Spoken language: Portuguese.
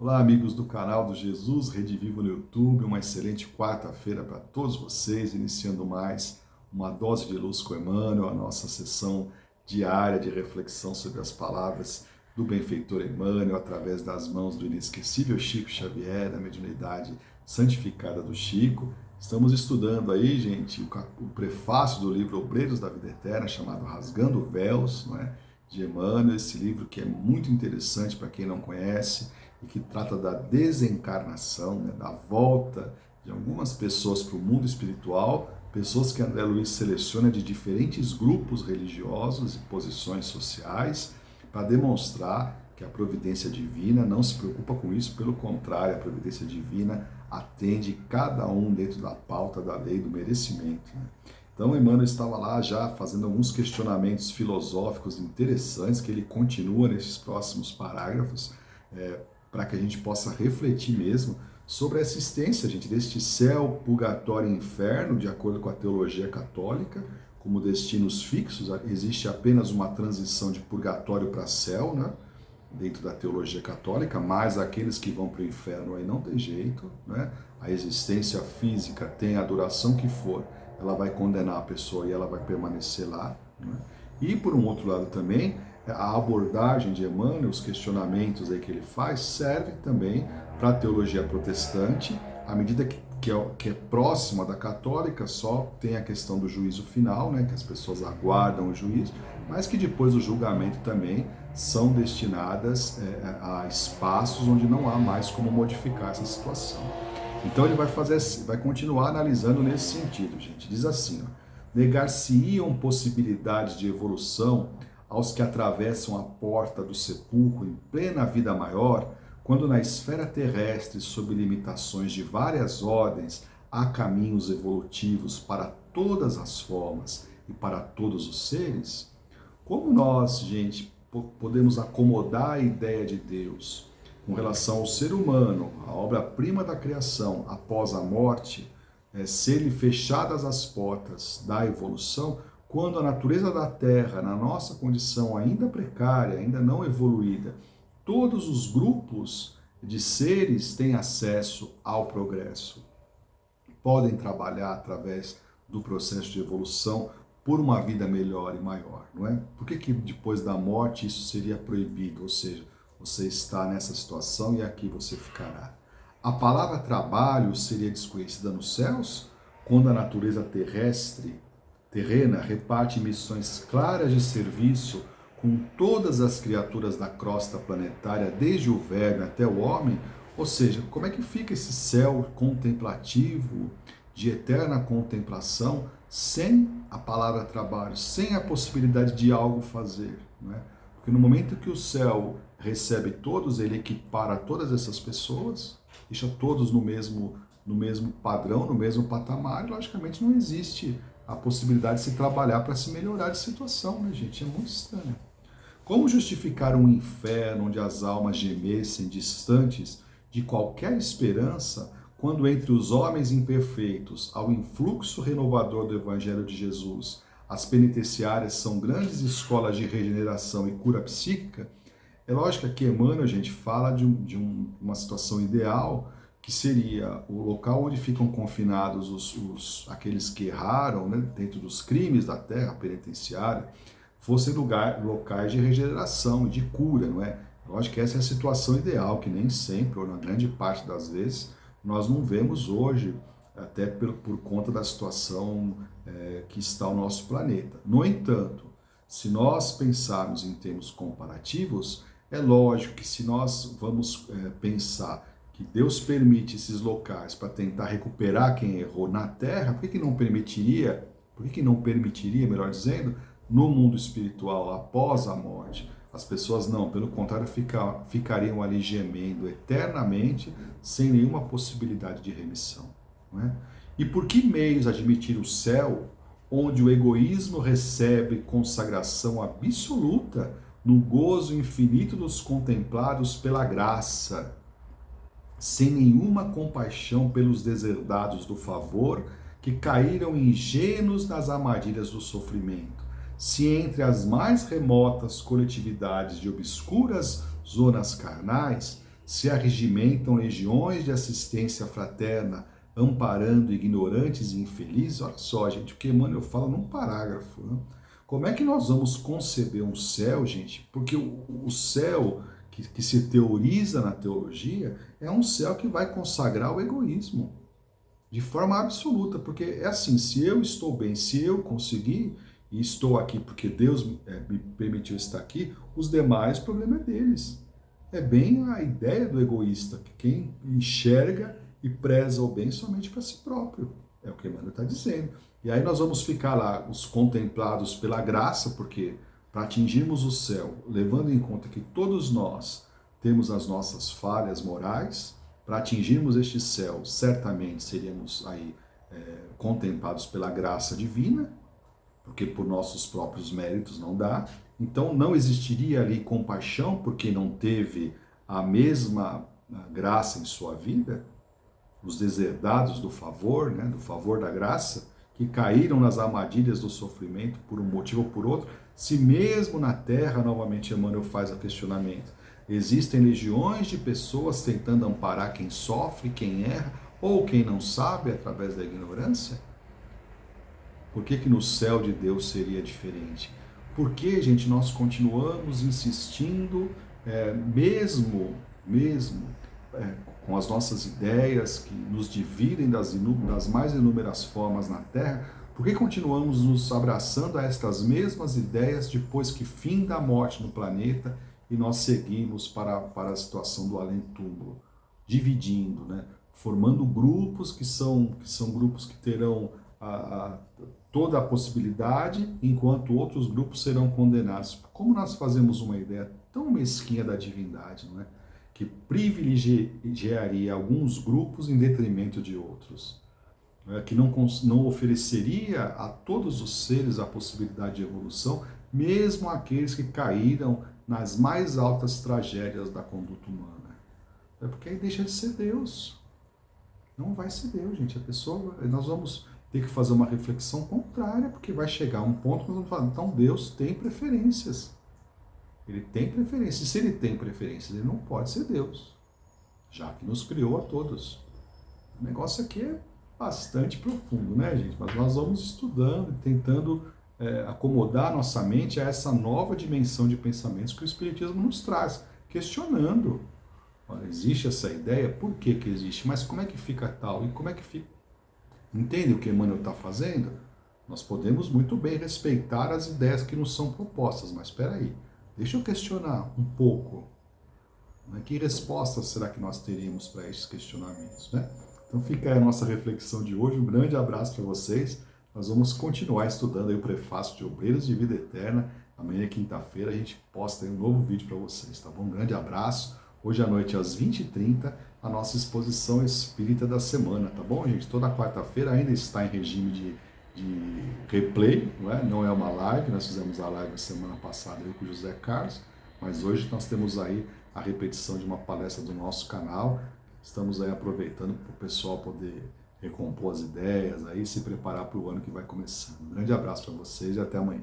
Olá, amigos do canal do Jesus Rede Vivo no YouTube. Uma excelente quarta-feira para todos vocês, iniciando mais uma dose de luz com Emmanuel, a nossa sessão diária de reflexão sobre as palavras do benfeitor Emmanuel, através das mãos do inesquecível Chico Xavier, da mediunidade santificada do Chico. Estamos estudando aí, gente, o prefácio do livro Obreiros da Vida Eterna, chamado Rasgando Véus, não é? De Emmanuel, esse livro que é muito interessante para quem não conhece, e que trata da desencarnação, né, da volta de algumas pessoas para o mundo espiritual, pessoas que André Luiz seleciona de diferentes grupos religiosos e posições sociais, para demonstrar que a providência divina não se preocupa com isso, pelo contrário, a providência divina atende cada um dentro da pauta da lei do merecimento, né? Então, Emmanuel estava lá já fazendo alguns questionamentos filosóficos interessantes, que ele continua nesses próximos parágrafos, para que a gente possa refletir mesmo sobre a existência, gente, deste céu, purgatório e inferno, de acordo com a teologia católica, como destinos fixos. Existe apenas uma transição de purgatório para céu, né, dentro da teologia católica, mas aqueles que vão para o inferno aí não tem jeito, né? A existência física tem a duração que for, ela vai condenar a pessoa e ela vai permanecer lá, né? E por um outro lado também, a abordagem de Emmanuel, os questionamentos aí que ele faz, serve também para a teologia protestante, à medida que é próxima da católica, só tem a questão do juízo final, né, que as pessoas aguardam o juízo, mas que depois do julgamento também são destinadas a espaços onde não há mais como modificar essa situação. Então ele vai continuar analisando nesse sentido, gente. Diz assim, ó: negar-se-iam possibilidades de evolução aos que atravessam a porta do sepulcro em plena vida maior, quando na esfera terrestre, sob limitações de várias ordens, há caminhos evolutivos para todas as formas e para todos os seres? Como nós, gente, podemos acomodar a ideia de Deus com relação ao ser humano, a obra-prima da criação, após a morte, ser-lhe fechadas as portas da evolução, quando a natureza da Terra, na nossa condição ainda precária, ainda não evoluída, todos os grupos de seres têm acesso ao progresso, podem trabalhar através do processo de evolução por uma vida melhor e maior, não é? Por que depois da morte isso seria proibido? Ou seja, você está nessa situação e aqui você ficará. A palavra trabalho seria desconhecida nos céus, quando a natureza terrena reparte missões claras de serviço com todas as criaturas da crosta planetária, desde o verme até o homem. Ou seja, como é que fica esse céu contemplativo, de eterna contemplação, sem a palavra trabalho, sem a possibilidade de algo fazer, não é? Porque no momento que o céu recebe todos, ele equipara todas essas pessoas, deixa todos no mesmo padrão, no mesmo patamar, e logicamente não existe a possibilidade de se trabalhar para se melhorar de situação, né, gente? É muito estranho. Como justificar um inferno onde as almas gemessem distantes de qualquer esperança, quando entre os homens imperfeitos, ao influxo renovador do Evangelho de Jesus, as penitenciárias são grandes escolas de regeneração e cura psíquica? É lógico que Emmanuel, a gente fala de uma situação ideal, que seria o local onde ficam confinados aqueles que erraram, né, dentro dos crimes da terra penitenciária, fossem locais de regeneração e de cura, não é? Lógico que essa é a situação ideal, que nem sempre, ou na grande parte das vezes, nós não vemos hoje, até por conta da situação que está o nosso planeta. No entanto, se nós pensarmos em termos comparativos, é lógico que se nós vamos pensar que Deus permite esses locais para tentar recuperar quem errou na Terra, por que não permitiria, melhor dizendo, no mundo espiritual, após a morte? As pessoas não, pelo contrário, ficariam ali gemendo eternamente, sem nenhuma possibilidade de remissão, não é? E por que meios admitir o céu, onde o egoísmo recebe consagração absoluta no gozo infinito dos contemplados pela graça, sem nenhuma compaixão pelos deserdados do favor, que caíram ingênuos nas armadilhas do sofrimento? Se entre as mais remotas coletividades de obscuras zonas carnais se arregimentam legiões de assistência fraterna, amparando ignorantes e infelizes. Olha só, gente, o que Emmanuel fala num parágrafo, né? Como é que nós vamos conceber um céu, gente? Porque o céu que se teoriza na teologia é um céu que vai consagrar o egoísmo de forma absoluta, porque é assim, se eu estou bem, se eu conseguir, e estou aqui porque Deus me permitiu estar aqui, os demais, o problema é deles. É bem a ideia do egoísta, que quem enxerga e preza o bem somente para si próprio. É o que Emmanuel está dizendo. E aí nós vamos ficar lá, os contemplados pela graça, porque para atingirmos o céu, levando em conta que todos nós temos as nossas falhas morais, para atingirmos este céu, certamente seríamos aí contemplados pela graça divina, porque por nossos próprios méritos não dá. Então não existiria ali compaixão porque não teve a mesma graça em sua vida, os deserdados do favor, né, do favor da graça, que caíram nas armadilhas do sofrimento por um motivo ou por outro, se mesmo na terra, novamente Emmanuel faz o questionamento, existem legiões de pessoas tentando amparar quem sofre, quem erra, ou quem não sabe através da ignorância? Por que no céu de Deus seria diferente? Por que, gente, nós continuamos insistindo, mesmo com as nossas ideias que nos dividem das mais inúmeras formas na Terra, por que continuamos nos abraçando a estas mesmas ideias depois que finda a morte no planeta e nós seguimos para a situação do além-túmulo, dividindo, né? Formando grupos que são grupos que terão toda a possibilidade, enquanto outros grupos serão condenados. Como nós fazemos uma ideia tão mesquinha da divindade, não é? Que privilegiaria alguns grupos em detrimento de outros, que não ofereceria a todos os seres a possibilidade de evolução, mesmo aqueles que caíram nas mais altas tragédias da conduta humana. É porque aí deixa de ser Deus. Não vai ser Deus, gente. Nós vamos ter que fazer uma reflexão contrária, porque vai chegar um ponto que nós vamos falar, então Deus tem preferências. Ele tem preferências. E se ele tem preferências, ele não pode ser Deus, já que nos criou a todos. O negócio aqui é bastante profundo, né, gente? Mas nós vamos estudando, tentando acomodar nossa mente a essa nova dimensão de pensamentos que o Espiritismo nos traz, questionando. Olha, existe essa ideia? Por que existe? Mas como é que fica tal? E como é que fica? Entende o que Emmanuel está fazendo? Nós podemos muito bem respeitar as ideias que nos são propostas, mas espera aí. Deixa eu questionar um pouco. Né? Que respostas será que nós teríamos para esses questionamentos? Né? Então fica aí a nossa reflexão de hoje. Um grande abraço para vocês. Nós vamos continuar estudando aí o prefácio de Obreiros de Vida Eterna. Amanhã, quinta-feira, a gente posta aí um novo vídeo para vocês, tá bom? Um grande abraço. Hoje à noite, às 20h30, a nossa exposição espírita da semana, tá bom, gente? Toda quarta-feira ainda está em regime de replay, não é uma live, nós fizemos a live na semana passada com o José Carlos, mas hoje nós temos aí a repetição de uma palestra do nosso canal, estamos aí aproveitando para o pessoal poder recompor as ideias, aí se preparar para o ano que vai começando. Um grande abraço para vocês e até amanhã.